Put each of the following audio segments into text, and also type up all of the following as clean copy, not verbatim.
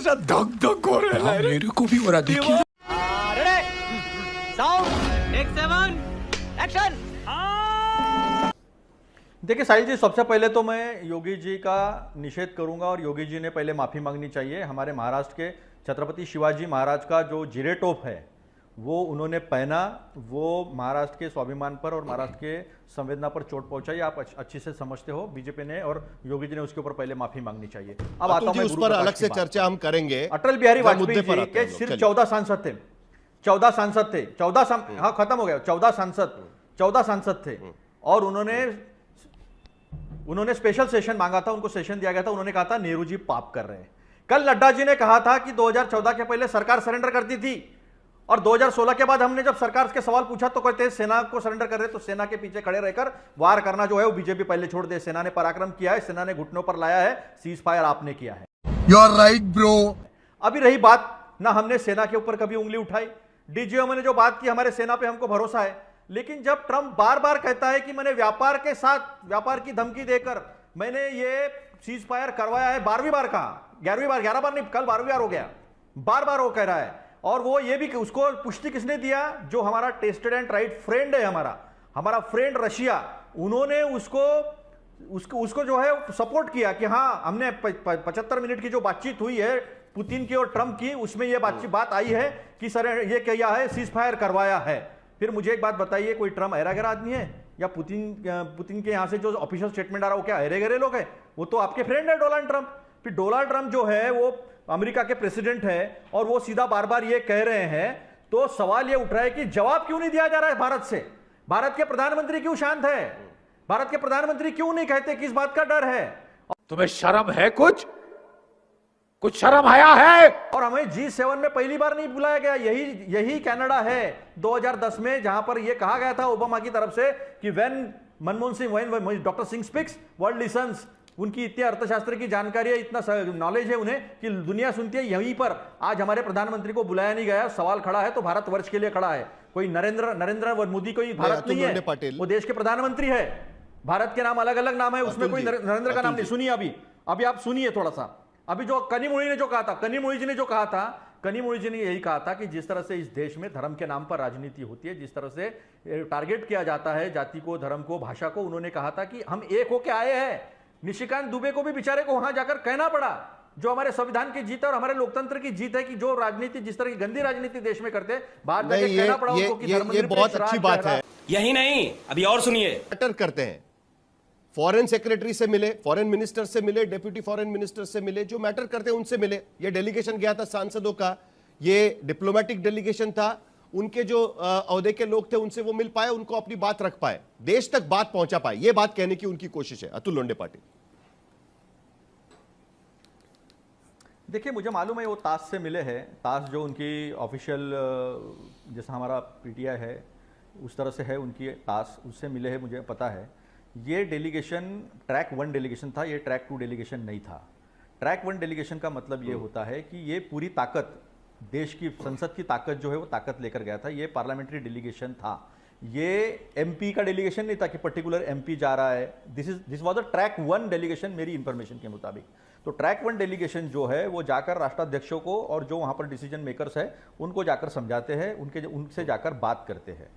ऐसा धक धक हो रहा है, मेरे को भी हो रहा। देखिए देखिए साहिल जी, सबसे पहले तो मैं योगी जी का निषेध करूंगा और योगी जी ने पहले माफी मांगनी चाहिए। हमारे महाराष्ट्र के छत्रपति शिवाजी महाराज का जो जिरेटोप है वो उन्होंने पहना, वो महाराष्ट्र के स्वाभिमान पर और महाराष्ट्र के संवेदना पर चोट पहुंचाई। आप अच्छी से समझते हो, बीजेपी ने और योगी जी ने उसके ऊपर पहले माफी मांगनी चाहिए। अब आता हूं, उस पर अलग से चर्चा हम करेंगे। अटल बिहारी वाजपेयी जी के सिर्फ 14 सांसद थे, 14 सांसद थे, हाँ खत्म हो गया, 14 सांसद थे और उन्होंने स्पेशल सेशन मांगा था, उनको सेशन दिया गया था। उन्होंने कहा था नेहरू जी पाप कर रहे हैं। कल नड्डा जी ने कहा था कि 2014 के पहले सरकार सरेंडर करती थी और 2016 के बाद हमने जब सरकार के सवाल पूछा तो कहते हैं सेना को सरेंडर कर रहे, तो सेना के पीछे खड़े रहकर वार करना जो है वो बीजेपी पहले छोड़ दे। सेना ने पराक्रम किया है, सेना ने घुटनों पर लाया है, सीज फायर आपने किया है। You are right bro. अभी रही बात, ना हमने सेना के ऊपर कभी उंगली उठाई, डीजीएम ने जो बात की हमारे सेना पे हमको भरोसा है। लेकिन जब ट्रंप बार बार कहता है कि मैंने व्यापार के साथ व्यापार की धमकी देकर मैंने ये सीज फायर करवाया है, 12वीं बार कहा, 11वीं बार, 11 बार नहीं, कल 12वीं बार हो गया, बार बार वो कह रहा है। और वो ये भी, उसको पुष्टि किसने दिया? जो हमारा टेस्टेड एंड ट्राइड फ्रेंड है, हमारा फ्रेंड रशिया, उन्होंने उसको जो है सपोर्ट किया कि हाँ हमने 75 मिनट की जो बातचीत हुई है पुतिन की और ट्रंप की, उसमें ये बात आई है कि सर ये किया है, सीज फायर करवाया है। फिर मुझे एक बात बताइए, कोई ट्रंप अहरा गहरा आदमी है या पुतिन के यहां से जो ऑफिशियल स्टेटमेंट आ रहा है वो क्या अहरे गहरे लोग हैं? वो तो आपके फ्रेंड है डोनाल्ड ट्रंप। फिर डोनाल्ड ट्रंप जो है वो अमेरिका के प्रेसिडेंट है और वो सीधा बार बार ये कह रहे हैं, तो सवाल ये उठ रहा है कि जवाब क्यों नहीं दिया जा रहा है भारत से? भारत के प्रधानमंत्री क्यों शांत है? भारत के प्रधानमंत्री क्यों नहीं कहते, किस बात का डर है? तुम्हें शर्म है? कुछ शर्म आया है? और हमें G7 में पहली बार नहीं बुलाया गया। यही कनाडा है 2010 में, जहां पर यह कहा गया था ओबामा की तरफ से कि when Manmohan Singh, doctor Singh speaks world lessons. उनकी इतनी अर्थशास्त्र की जानकारी है, इतना नॉलेज है उन्हें कि दुनिया सुनती है। यहीं पर आज हमारे प्रधानमंत्री को बुलाया नहीं गया। सवाल खड़ा है तो भारत वर्ष के लिए खड़ा है। कोई नरेंद्र मोदी कोई भारत नहीं है, वो देश के प्रधानमंत्री है। भारत के नाम अलग अलग नाम है, उसमें कोई नरेंद्र का नाम नहीं। सुनिए अभी आप सुनिए थोड़ा सा। अभी जो कनिमोळी जी ने जो कहा था, कनिमोळी जी ने यही कहा था कि जिस तरह से इस देश में धर्म के नाम पर राजनीति होती है, जिस तरह से टारगेट किया जाता है जाति को, धर्म को, भाषा को, उन्होंने कहा था कि हम एक होके आए हैं। निशिकांत दुबे को भी बेचारे को वहां जाकर कहना पड़ा, जो हमारे संविधान की जीत है और हमारे लोकतंत्र की जीत है, कि जो राजनीति, जिस तरह की गंदी राजनीति देश में करते, बाहर जाकर कहना पड़ा उनको कि ये बहुत अच्छी बात है। यही नहीं, अभी और सुनिए। मैटर करते हैं, फॉरेन सेक्रेटरी से मिले, फॉरेन मिनिस्टर से मिले, डेप्यूटी फॉरेन मिनिस्टर से मिले, जो मैटर करते हैं उनसे मिले। ये डेलीगेशन गया था सांसदों का, ये डिप्लोमेटिक डेलीगेशन था। उनके जो ओहदे के लोग थे उनसे वो मिल पाए, उनको अपनी बात रख पाए, देश तक बात पहुंचा पाए। ये बात कहने की उनकी कोशिश है। अतुल लोंढे पाटिल, देखिए मुझे मालूम है वो ताश से मिले हैं। ताश जो उनकी ऑफिशियल, जैसा हमारा पीटीआई है उस तरह से है उनकी ताश, उससे मिले हैं, मुझे पता है। ये डेलीगेशन ट्रैक 1 डेलीगेशन था, ये ट्रैक 2 डेलीगेशन नहीं था। ट्रैक 1 डेलीगेशन का मतलब ये होता है कि ये पूरी ताकत, देश की संसद की ताकत जो है वो ताकत लेकर गया था। ये पार्लियामेंट्री डेलीगेशन था, ये एमपी का डेलीगेशन नहीं था कि पर्टिकुलर एमपी जा रहा है। This was a track 1 delegation मेरी इंफॉर्मेशन के मुताबिक। तो ट्रैक 1 डेलीगेशन जो है वो जाकर राष्ट्राध्यक्षों को और जो वहां पर डिसीजन मेकर्स है उनको जाकर समझाते हैं, उनसे जाकर बात करते हैं।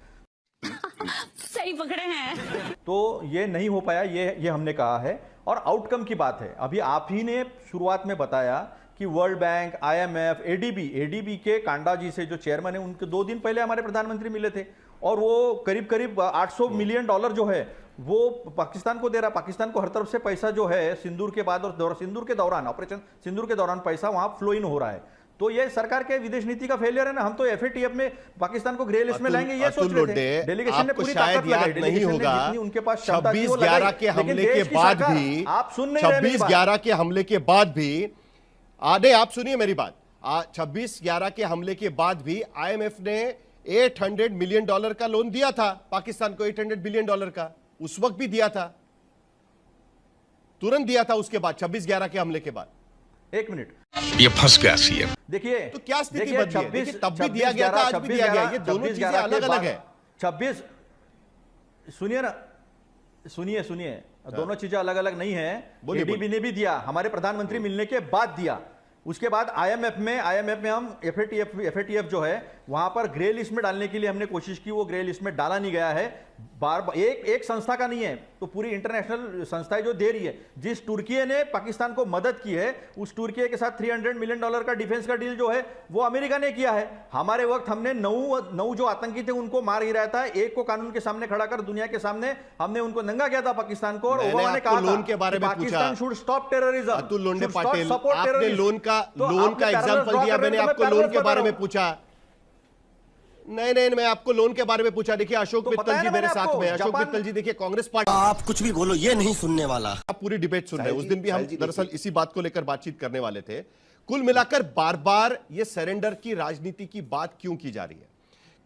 सही पकड़े हैं। तो ये नहीं हो पाया, ये हमने कहा है। और आउटकम की बात है, अभी आप ही ने शुरुआत में बताया कि वर्ल्ड बैंक, IMF, एडीबी के कांडा जी से जो चेयरमैन है, उनके 2 दिन पहले हमारे प्रधानमंत्री मिले थे और वो करीब 800 मिलियन डॉलर जो है वो पाकिस्तान को दे रहा। पाकिस्तान को हर तरफ से पैसा जो है सिंदूर के बाद और सिंदूर के दौरान, ऑपरेशन सिंदूर के दौरान पैसा वहां फ्लो इन हो रहा है। तो ये सरकार के विदेश नीति का फेलियर है ना। हम तो FATF में पाकिस्तान को ग्रे लिस्ट में लाएंगे ये सोच रहे थे। डेलीगेशन ने पूरी ताकत लगाई, नहीं होगा। उनके पास 26/11 के हमले के बाद भी, आप सुन नहीं रहे 26/11 के हमले के बाद भी, आधे आप सुनिए मेरी बात, 26/11 के हमले के बाद भी IMF ने $800 मिलियन का लोन दिया था पाकिस्तान को, $800 बिलियन का, उस वक्त भी दिया था, तुरंत दिया था उसके बाद, 26/11 के हमले के बाद। एक मिनट, ये फंस गया सीएम। देखिए तो क्या स्थिति बदली है? देखिए तब भी दिया गया था, आज भी दिया गया, ये दोनों चीजें अलग अलग है। 26 सुनिए ना, सुनिए दोनों चीजें अलग अलग नहीं है। एडीबी ने भी दिया, हमारे प्रधानमंत्री मिलने के बाद दिया। उसके बाद आईएमएफ में हम एफएटीएफ जो है वहां पर ग्रे लिस्ट में डालने के लिए हमने कोशिश की, वो ग्रे लिस्ट में डाला नहीं गया है। बार एक संस्था का नहीं है, तो पूरी इंटरनेशनल संस्थाएं जो दे रही है। जिस तुर्की ने पाकिस्तान को मदद की है, उस तुर्की के साथ $300 मिलियन का डिफेंस का डील जो है वो अमेरिका ने किया है। हमारे वक्त हमने 9 जो आतंकी थे उनको मार गिराया था, एक को कानून के सामने खड़ा कर दुनिया के सामने हमने उनको नंगा किया था पाकिस्तान को। और ओबामा ने कहा लोन के बारे में Pakistan should stop terrorism. Atul Londhe Patil, आपने लोन का एग्जांपल दिया, मैंने आपको लोन के बारे में पूछा। नहीं, मैं आपको लोन के बारे में पूछा। देखिए अशोक मित्तल जी मेरे साथ में। अशोक मित्तल जी देखिए कांग्रेस पार्टी, आप कुछ भी बोलो ये नहीं सुनने वाला। आप पूरी डिबेट सुन रहे हैं। उस दिन भी हम दरअसल इसी बात को लेकर बातचीत करने वाले थे। कुल मिलाकर बार बार ये सरेंडर की राजनीति की बात क्यों की जा रही है?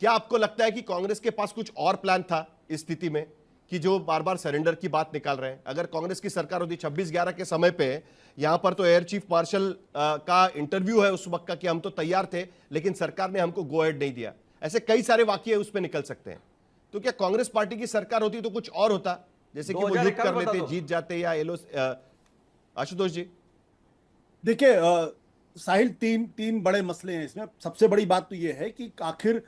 क्या आपको लगता है कि कांग्रेस के पास कुछ और प्लान था इस स्थिति में कि जो बार बार सरेंडर की बात निकाल रहे हैं? अगर कांग्रेस की सरकार होती 26/11 के समय पे, यहां पर तो एयर चीफ मार्शल का इंटरव्यू है उस वक्त का कि हम तो तैयार थे लेकिन सरकार ने हमको गो अहेड नहीं दिया। ऐसे कई सारे वाकये उस पर निकल सकते हैं। तो क्या कांग्रेस पार्टी की सरकार होती तो कुछ और होता, जैसे कि वो युद्ध कर लेते, जीत जाते, या एलो? आशुतोष जी देखिए साहिल, तीन बड़े मसले हैं इसमें। सबसे बड़ी बात तो ये है कि आखिर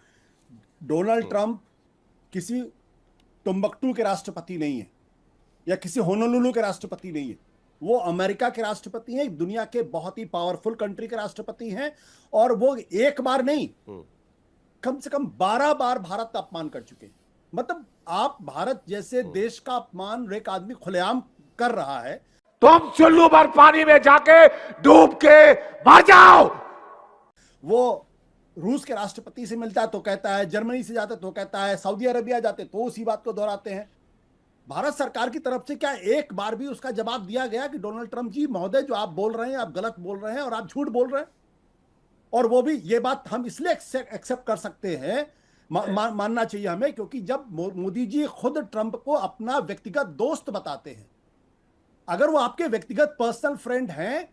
डोनाल्ड ट्रंप किसी टुम्बकटू के राष्ट्रपति नहीं है या किसी होनोलुलु के राष्ट्रपति नहीं है। वो अमेरिका के राष्ट्रपति हैं, दुनिया के बहुत ही पावरफुल कंट्री के राष्ट्रपति हैं। और वो एक बार नहीं, कम से कम 12 बार भारत का अपमान कर चुके हैं। मतलब आप भारत जैसे देश का अपमान एक आदमी खुलेआम कर रहा है, तुम चुल्लू भर पानी में जाके डूब के मर जाओ। वो रूस के राष्ट्रपति से मिलता है तो कहता है, जर्मनी से जाता है तो कहता है, सऊदी अरबिया जाते तो उसी बात को दोहराते हैं। भारत सरकार की तरफ से क्या एक बार भी उसका जवाब दिया गया कि डोनाल्ड ट्रंप जी महोदय जो आप बोल रहे हैं आप गलत बोल रहे हैं और आप झूठ बोल रहे हैं? और वो भी ये बात हम इसलिए एक्सेप्ट कर सकते हैं, मानना चाहिए हमें, क्योंकि जब मोदी जी खुद ट्रंप को अपना व्यक्तिगत दोस्त बताते हैं, अगर वो आपके व्यक्तिगत पर्सनल फ्रेंड हैं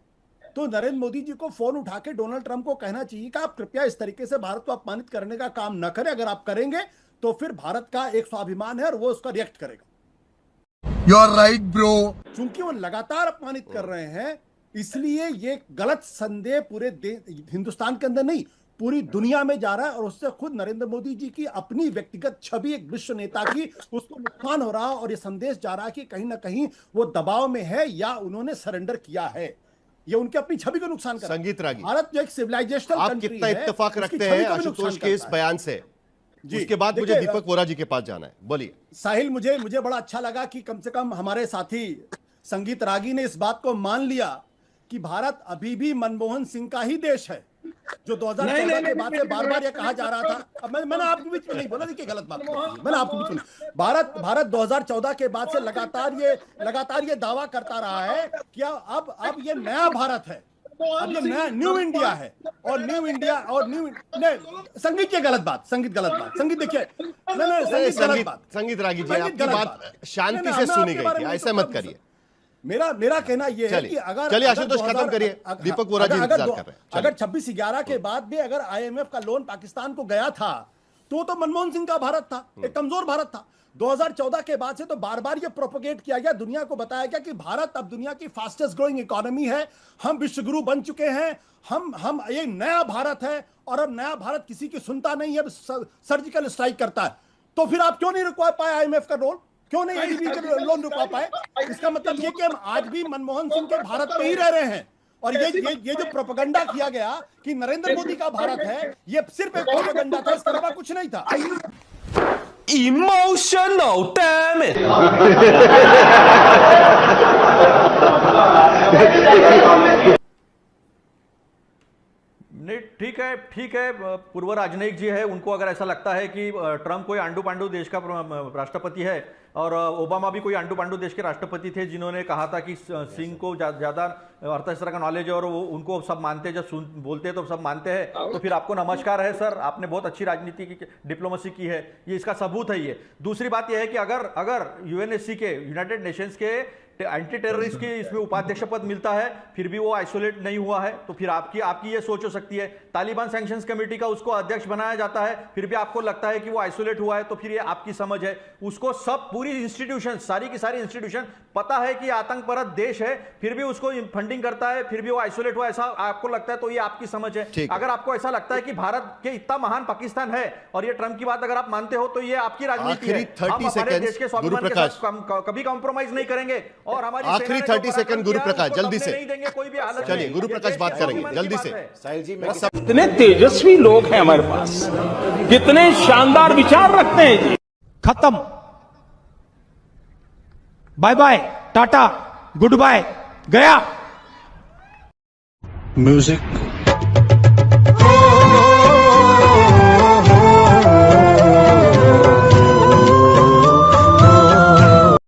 तो नरेंद्र मोदी जी को फोन उठा के डोनाल्ड ट्रंप को कहना चाहिए कि आप कृपया इस तरीके से भारत को अपमानित करने का काम न करें। अगर आप करेंगे तो फिर भारत का एक स्वाभिमान है और वो उसका रिएक्ट करेगा। You are right bro. चूंकि वो लगातार अपमानित कर रहे हैं, इसलिए ये गलत संदेह पूरे हिंदुस्तान के अंदर नहीं पूरी दुनिया में जा रहा है। और उससे खुद नरेंद्र मोदी जी की अपनी व्यक्तिगत छवि एक विश्व नेता की, उसको नुकसान हो रहा है। और ये संदेश जा रहा है कि कहीं ना कहीं वो दबाव में है या उन्होंने सरेंडर किया है। ये उनकी अपनी छवि को नुकसान कर रहा है। संगीत रागी, भारत जो एक सिविलाइजेशनल आप कितना इत्तेफाक रखते हैं आशुतोष के इस बयान से? उसके बाद मुझे दीपक वोरा जी के पास जाना है। बोलिए साहिल, मुझे बड़ा अच्छा लगा कि कम से कम हमारे साथी संगीत रागी ने इस बात को मान लिया कि भारत अभी भी मनमोहन सिंह का ही देश है, जो 2014 के बाद से बार बार ये कहा जा रहा था। अब मैंने आपके बीच में नहीं बोला, देखिए गलत बात मैंने आपके बीच में। भारत 2014 के बाद से लगातार ये दावा करता रहा है कि अब ये नया भारत है, अब ये नया न्यू इंडिया है। और न्यू इंडिया और संगीत की गलत बात, संगीत देखिए, संगीत रागी जी आपकी बात शांति से सुनी गई थी, ऐसा मत करिए। मेरा कहना यह है कि चलिए आशुतोष खत्म करिए, दीपक वोरा जी इंतजार कर रहे हैं। अगर 26/11 के बाद भी अगर आईएमएफ का लोन पाकिस्तान को गया था तो मनमोहन सिंह का भारत था, एक कमजोर भारत था। 2014 के बाद से तो बार बार ये प्रोपोगेट किया गया, दुनिया को बताया गया कि भारत अब दुनिया की फास्टेस्ट ग्रोइंग इकोनॉमी है, हम विश्वगुरु बन चुके हैं, हम ये नया भारत है। और अब नया भारत किसी की सुनता नहीं है, सर्जिकल स्ट्राइक करता है। तो फिर आप क्यों नहीं रुकवा पाए आईएमएफ का लोन? क्यों नहीं एडीबी के लोन रुकवा पाए? इसका मतलब ये कि हम आज भी मनमोहन सिंह के भारत में ही रह रहे हैं। और ये जो प्रोपेगेंडा किया गया कि नरेंद्र मोदी का भारत है, ये सिर्फ एक प्रोपेगेंडा था, इसके अलावा कुछ नहीं था। Emotional, damn it! नहीं, ठीक है। पूर्व राजनयिक जी है, उनको अगर ऐसा लगता है कि ट्रंप कोई आंडू पांडू देश का राष्ट्रपति है और ओबामा भी कोई आंडू पांडू देश के राष्ट्रपति थे जिन्होंने कहा था कि सिंह को ज्यादा अर्थशास्त्र का नॉलेज है और वो उनको सब मानते हैं, जब बोलते हैं तो सब मानते हैं, तो फिर आपको नमस्कार है सर, आपने बहुत अच्छी राजनीति की डिप्लोमेसी की है, ये इसका सबूत है। ये दूसरी बात यह है कि अगर यूएनएससी के, यूनाइटेड नेशंस के एंटी टेररिस्ट की इसमें उपाध्यक्ष पद मिलता है, फिर भी वो आइसोलेट नहीं हुआ है, तो फिर आपकी ये सोच हो सकती है। तालिबान सैंक्शंस कमेटी का उसको अध्यक्ष बनाया जाता है, फिर भी आपको लगता है कि वो आइसोलेट हुआ है, तो फिर ये आपकी समझ है। उसको सब पूरी इंस्टीट्यूशन, सारी की सारी इंस्टीट्यूशन पता है कि आतंक परत देश है, फिर भी उसको फंडिंग करता है, फिर भी वो आइसोलेट हुआ, ऐसा आपको लगता है तो ये आपकी समझ है। अगर आपको ऐसा लगता है कि भारत के इतना महान पाकिस्तान है और ये ट्रंप की बात अगर आप मानते हो तो ये आपकी राजनीति है। हम अपने देश के स्वाभिमान के साथ कभी कॉम्प्रोमाइज नहीं करेंगे और हमारी आखिरी 30 सेकंड गुरु प्रकाश जल्दी से नहीं देंगे कोई भी हालत। चलिए गुरु प्रकाश बात करेंगे जल्दी से। साहिल जी, मैं कितने तेजस्वी लोग हैं हमारे पास, कितने शानदार विचार रखते हैं जी। खत्म, बाय बाय, टाटा, गुड बाय, गया। म्यूजिक